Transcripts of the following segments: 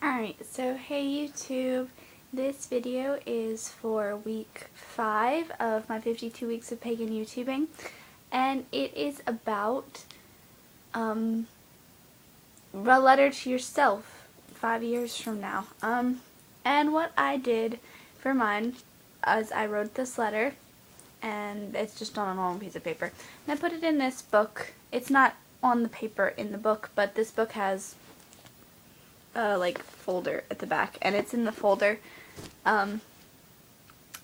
Alright, so hey YouTube, this video is for week 5 of my 52 weeks of pagan YouTubing, and it is about a letter to yourself 5 years from now. And what I did for mine is I wrote this letter, and it's just on a normal piece of paper, and I put it in this book. It's not on the paper in the book, but this book has like folder at the back, and it's in the folder, and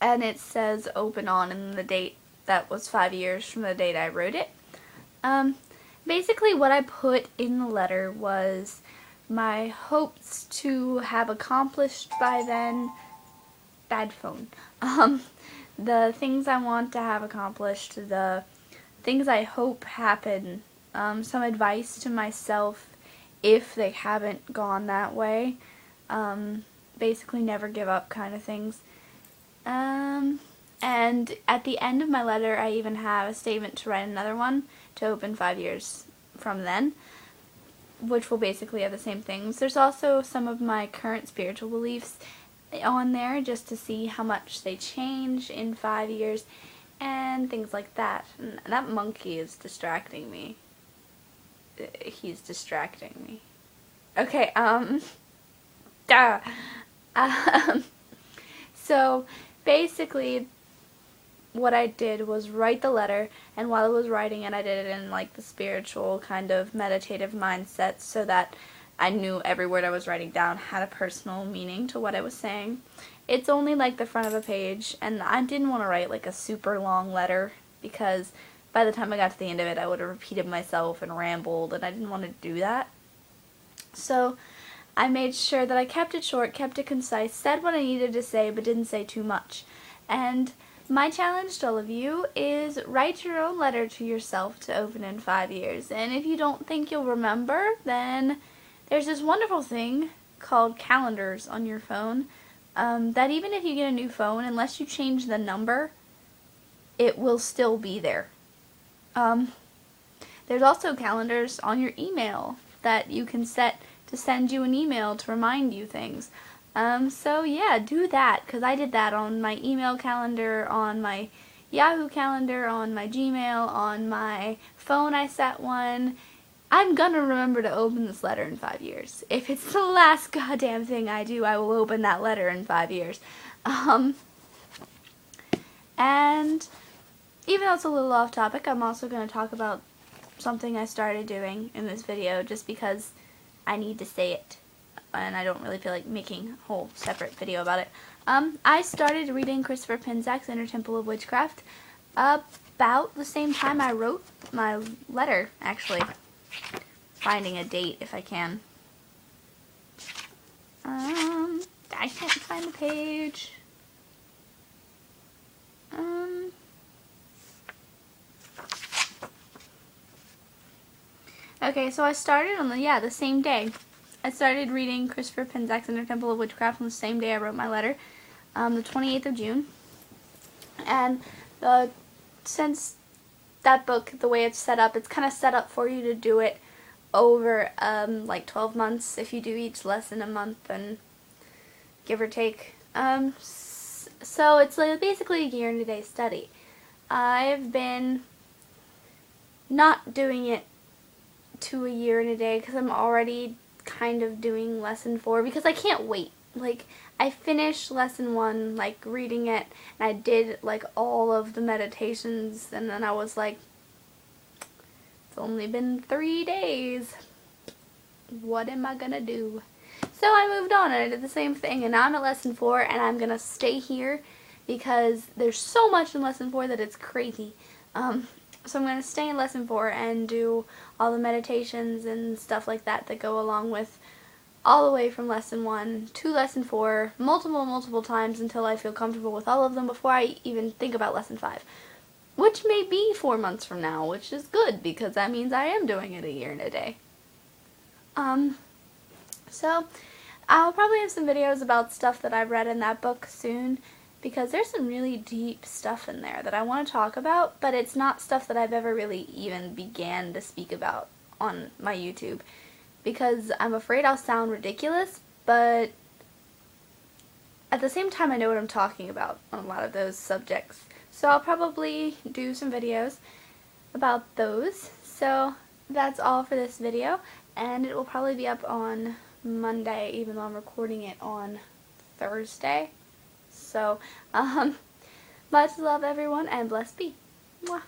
it says open on, and the date that was 5 years from the date I wrote it. Basically what I put in the letter was my hopes to have accomplished by then. Bad phone. The things I want to have accomplished, the things I hope happen, some advice to myself if they haven't gone that way, basically never give up kind of things. And at the end of my letter I even have a statement to write another one to open 5 years from then, which will basically have the same things. There's also some of my current spiritual beliefs on there just to see how much they change in 5 years and things like that. And that monkey is distracting me. He's distracting me. Okay, so basically what I did was write the letter, and while I was writing it I did it in like the spiritual kind of meditative mindset so that I knew every word I was writing down had a personal meaning to what I was saying. It's only like the front of a page, and I didn't want to write like a super long letter because by the time I got to the end of it I would have repeated myself and rambled, and I didn't want to do that. So I made sure that I kept it short, kept it concise, said what I needed to say but didn't say too much. And my challenge to all of you is write your own letter to yourself to open in 5 years. And if you don't think you'll remember, then there's this wonderful thing called calendars on your phone that even if you get a new phone, unless you change the number, it will still be there. There's also calendars on your email that you can set to send you an email to remind you things. So yeah, do that, because I did that on my email calendar, on my Yahoo calendar, on my Gmail, on my phone I set one. I'm gonna remember to open this letter in 5 years. If it's the last goddamn thing I do, I will open that letter in 5 years. And even though it's a little off topic, I'm also going to talk about something I started doing in this video just because I need to say it, and I don't really feel like making a whole separate video about it. I started reading Christopher Pinzak's Inner Temple of Witchcraft about the same time I wrote my letter, actually. Finding a date if I can. I can't find the page. Okay, so I started on the same day. I started reading Christopher Pinzak's Inner Temple of Witchcraft on the same day I wrote my letter, the 28th of June. And since that book, the way it's set up, it's kind of set up for you to do it over like 12 months if you do each lesson a month, and give or take. So it's like basically a year and a day study. I've been not doing it to a year and a day because I'm already kind of doing lesson 4 because I can't wait. Like, I finished lesson 1, like reading it, and I did like all of the meditations, and then I was like, it's only been 3 days. What am I gonna do? So I moved on and I did the same thing, and now I'm at lesson 4, and I'm gonna stay here because there's so much in lesson 4 that it's crazy. So I'm going to stay in lesson 4 and do all the meditations and stuff like that that go along with all the way from lesson 1 to lesson 4 multiple times until I feel comfortable with all of them before I even think about lesson 5. Which may be 4 months from now, which is good because that means I am doing it a year and a day. So I'll probably have some videos about stuff that I've read in that book soon, because there's some really deep stuff in there that I want to talk about, but it's not stuff that I've ever really even began to speak about on my YouTube, because I'm afraid I'll sound ridiculous, but at the same time I know what I'm talking about on a lot of those subjects. So I'll probably do some videos about those. So that's all for this video, and it will probably be up on Monday, even though I'm recording it on Thursday. So, much love everyone, and blessed be. Mwah.